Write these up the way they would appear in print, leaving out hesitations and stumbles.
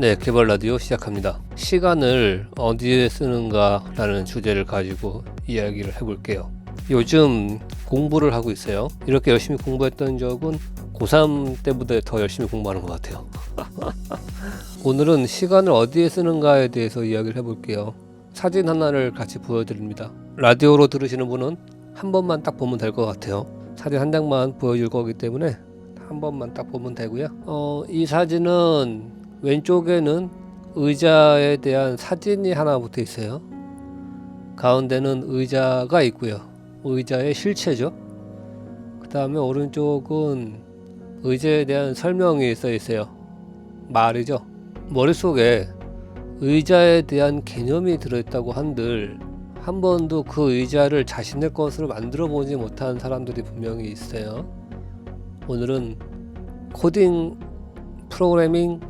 네, 개발 라디오 시작합니다. 시간을 어디에 쓰는가 라는 주제를 가지고 이야기를 해볼게요. 요즘 공부를 하고 있어요. 이렇게 열심히 공부했던 적은 고3 때보다 더 열심히 공부하는 것 같아요. 오늘은 시간을 어디에 쓰는가에 대해서 이야기를 해볼게요. 사진 하나를 같이 보여드립니다. 라디오로 들으시는 분은 한 번만 딱 보면 될 것 같아요. 사진 한 장만 보여줄 거기 때문에 한 번만 딱 보면 되고요. 이 사진은 왼쪽에는 의자에 대한 사진이 하나 붙어 있어요. 가운데는 의자가 있고요. 의자의 실체죠. 그 다음에 오른쪽은 의자에 대한 설명이 써 있어요. 말이죠. 머릿속에 의자에 대한 개념이 들어있다고 한들 한 번도 그 의자를 자신의 것으로 만들어 보지 못한 사람들이 분명히 있어요. 오늘은 코딩, 프로그래밍,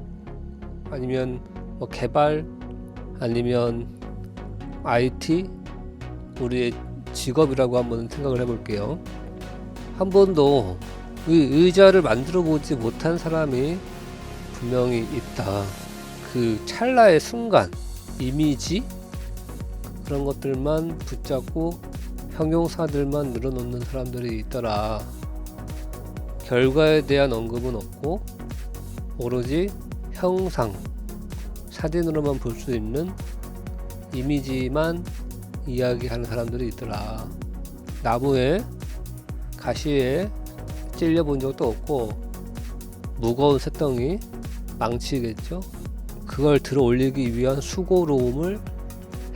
아니면 뭐 개발, 아니면 IT, 우리의 직업이라고 한번 생각을 해볼게요. 한 번도 이 의자를 만들어 보지 못한 사람이 분명히 있다. 그 찰나의 순간, 이미지 그런 것들만 붙잡고 형용사들만 늘어놓는 사람들이 있더라. 결과에 대한 언급은 없고 오로지 형상, 사진으로만 볼 수 있는 이미지만 이야기하는 사람들이 있더라. 나무에 가시에 찔려 본 적도 없고 무거운 쇳덩이, 망치겠죠. 그걸 들어 올리기 위한 수고로움을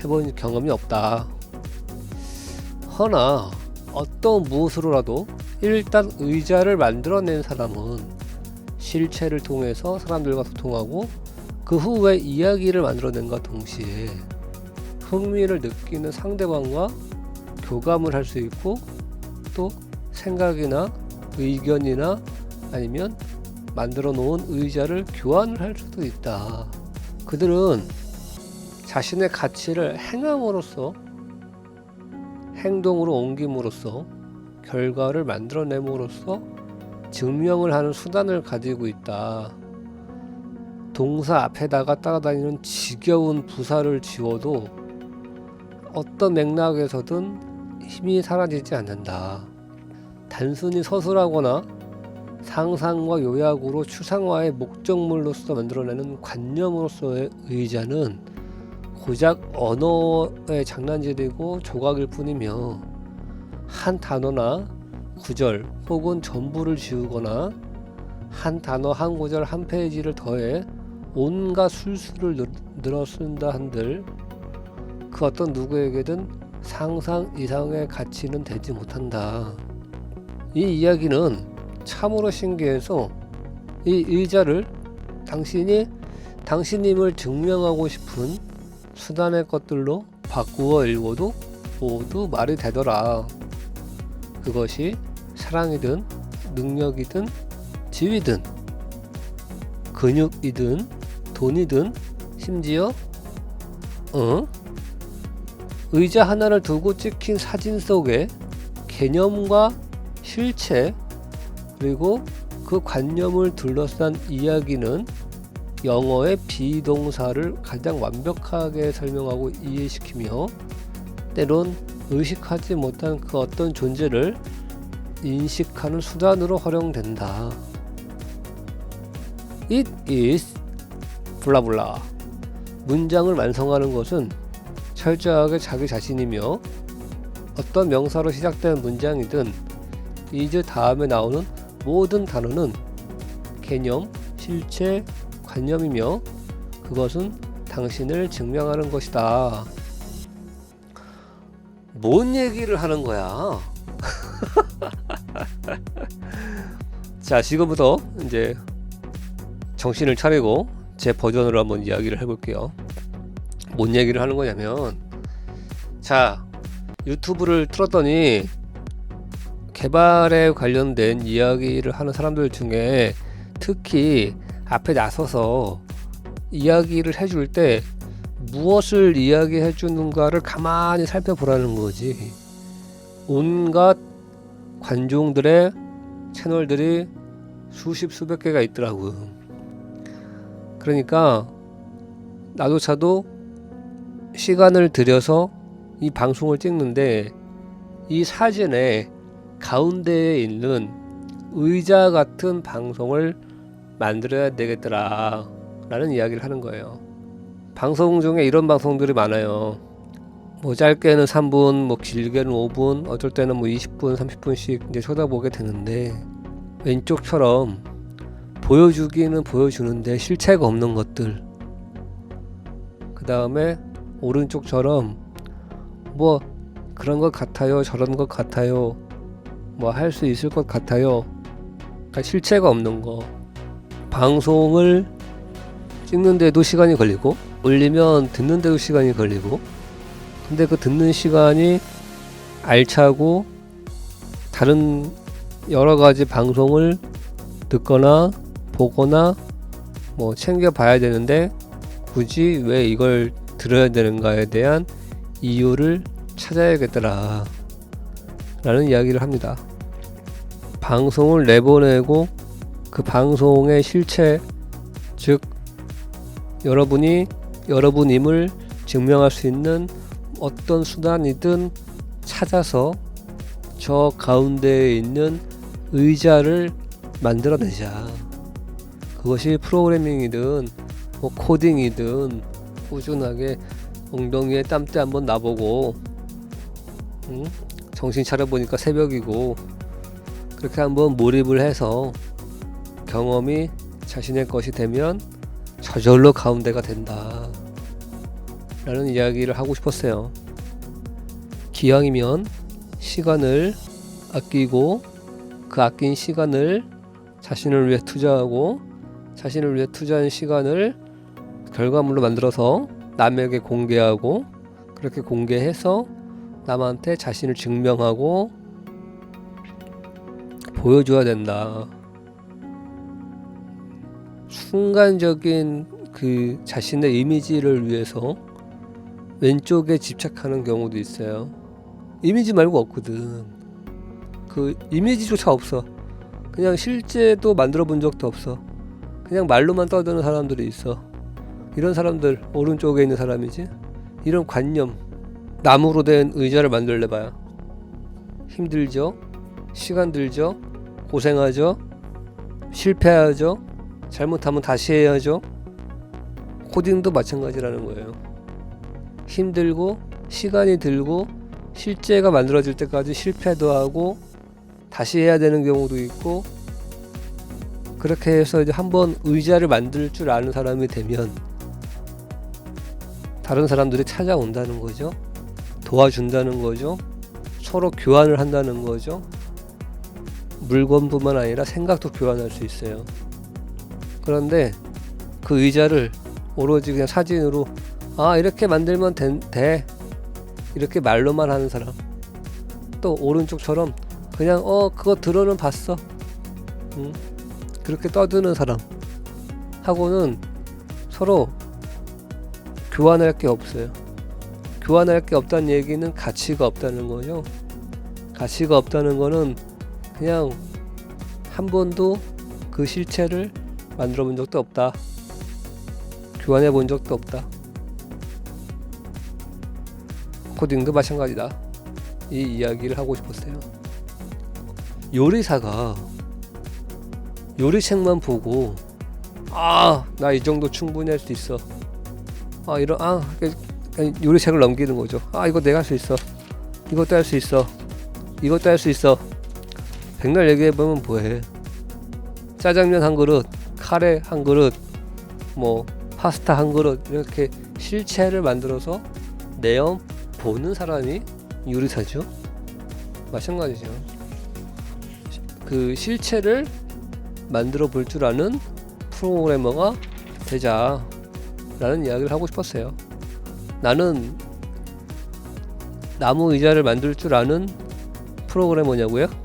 해본 경험이 없다. 허나 어떤 무엇으로라도 일단 의자를 만들어낸 사람은 실체를 통해서 사람들과 소통하고 그 후에 이야기를 만들어낸과 동시에 흥미를 느끼는 상대방과 교감을 할 수 있고 또 생각이나 의견이나 아니면 만들어 놓은 의자를 교환을 할 수도 있다. 그들은 자신의 가치를 행함으로써, 행동으로 옮김으로써, 결과를 만들어냄으로써 증명을 하는 수단을 가지고 있다. 동사 앞에다가 따라다니는 지겨운 부사를 지워도 어떤 맥락에서든 힘이 사라지지 않는다. 단순히 서술하거나 상상과 요약으로 추상화의 목적물로서 만들어내는 관념으로서의 의자는 고작 언어의 장난질이고 조각일 뿐이며 한 단어나 구절 혹은 전부를 지우거나 한 단어 한 구절 한 페이지를 더해 온갖 술수를 늘어 쓴다 한들 그 어떤 누구에게든 상상 이상의 가치는 되지 못한다. 이 이야기는 참으로 신기해서 이 의자를 당신임을 증명하고 싶은 수단의 것들로 바꾸어 읽어도 모두 말이 되더라. 그것이 사랑이든 능력이든 지위든 근육이든 돈이든 심지어 의자 하나를 두고 찍힌 사진 속에 개념과 실체 그리고 그 관념을 둘러싼 이야기는 영어의 비동사를 가장 완벽하게 설명하고 이해시키며 때론 의식하지 못한 그 어떤 존재를 인식하는 수단으로 활용된다. It is 블라블라. 문장을 완성하는 것은 철저하게 자기 자신이며 어떤 명사로 시작된 문장이든 is 다음에 나오는 모든 단어는 개념, 실체, 관념이며 그것은 당신을 증명하는 것이다. 뭔 얘기를 하는 거야? 자, 지금부터 이제 정신을 차리고 제 버전으로 한번 이야기를 해볼게요. 뭔 얘기를 하는 거냐면, 자, 유튜브를 틀었더니 개발에 관련된 이야기를 하는 사람들 중에 특히 앞에 나서서 이야기를 해줄 때 무엇을 이야기해 주는가를 가만히 살펴보라는 거지. 온갖 관종들의 채널들이 수십 수백 개가 있더라고요. 그러니까 나조차도 시간을 들여서 이 방송을 찍는데 이 사진의 가운데에 있는 의자 같은 방송을 만들어야 되겠더라 라는 이야기를 하는 거예요. 방송 중에 이런 방송들이 많아요. 뭐 짧게는 3분, 뭐 길게는 5분, 어쩔 때는 뭐 20분, 30분씩 이제 쳐다보게 되는데, 왼쪽처럼 보여주기는 보여주는데 실체가 없는 것들, 그 다음에 오른쪽처럼 뭐 그런 것 같아요, 저런 것 같아요, 뭐 할 수 있을 것 같아요, 그러니까 실체가 없는 거. 방송을 찍는데도 시간이 걸리고 올리면 듣는데도 시간이 걸리고, 근데 그 듣는 시간이 알차고 다른 여러 가지 방송을 듣거나 보거나 뭐 챙겨 봐야 되는데 굳이 왜 이걸 들어야 되는가에 대한 이유를 찾아야겠더라 라는 이야기를 합니다. 방송을 내보내고 그 방송의 실체, 즉 여러분임을 증명할 수 있는 어떤 수단이든 찾아서 저 가운데에 있는 의자를 만들어내자. 그것이 프로그래밍이든 뭐 코딩이든 꾸준하게 엉덩이에 땀때 한번 놔보고, 정신 차려보니까 새벽이고, 그렇게 한번 몰입을 해서 경험이 자신의 것이 되면 저절로 가운데가 된다 라는 이야기를 하고 싶었어요. 기왕이면 시간을 아끼고 그 아낀 시간을 자신을 위해 투자하고, 자신을 위해 투자한 시간을 결과물로 만들어서 남에게 공개하고, 그렇게 공개해서 남한테 자신을 증명하고 보여줘야 된다. 순간적인 그 자신의 이미지를 위해서 왼쪽에 집착하는 경우도 있어요. 이미지 말고 없거든. 그 이미지조차 없어. 그냥 실제도 만들어 본 적도 없어. 그냥 말로만 떠드는 사람들이 있어. 이런 사람들 오른쪽에 있는 사람이지. 이런 관념. 나무로 된 의자를 만들래 봐요. 힘들죠? 시간 들죠? 고생하죠? 실패하죠? 잘못하면 다시 해야죠? 코딩도 마찬가지라는 거예요. 힘들고 시간이 들고 실제가 만들어질 때까지 실패도 하고 다시 해야 되는 경우도 있고, 그렇게 해서 이제 한번 의자를 만들 줄 아는 사람이 되면 다른 사람들이 찾아온다는 거죠. 도와준다는 거죠. 서로 교환을 한다는 거죠. 물건뿐만 아니라 생각도 교환할 수 있어요. 그런데 그 의자를 오로지 그냥 사진으로 이렇게 만들면 돼 이렇게 말로만 하는 사람, 또 오른쪽처럼 그냥 그거 들어는 봤어 그렇게 떠드는 사람 하고는 서로 교환할 게 없어요. 교환할 게 없다는 얘기는 가치가 없다는 거죠. 가치가 없다는 거는 그냥 한 번도 그 실체를 만들어 본 적도 없다, 교환해 본 적도 없다. 코딩도 마찬가지다. 이 이야기를 하고 싶었어요. 요리사가 요리책만 보고 나 이 정도 충분히 할 수 있어, 요리책을 넘기는 거죠. 이거 내가 할 수 있어, 이것도 할 수 있어, 이것도 할 수 있어. 백날 얘기해보면 뭐해. 짜장면 한 그릇, 카레 한 그릇, 뭐 파스타 한 그릇, 이렇게 실체를 만들어서 내어 보는 사람이 요리사죠. 마찬가지죠. 그 실체를 만들어 볼 줄 아는 프로그래머가 되자 라는 이야기를 하고 싶었어요. 나는 나무 의자를 만들 줄 아는 프로그래머냐고요?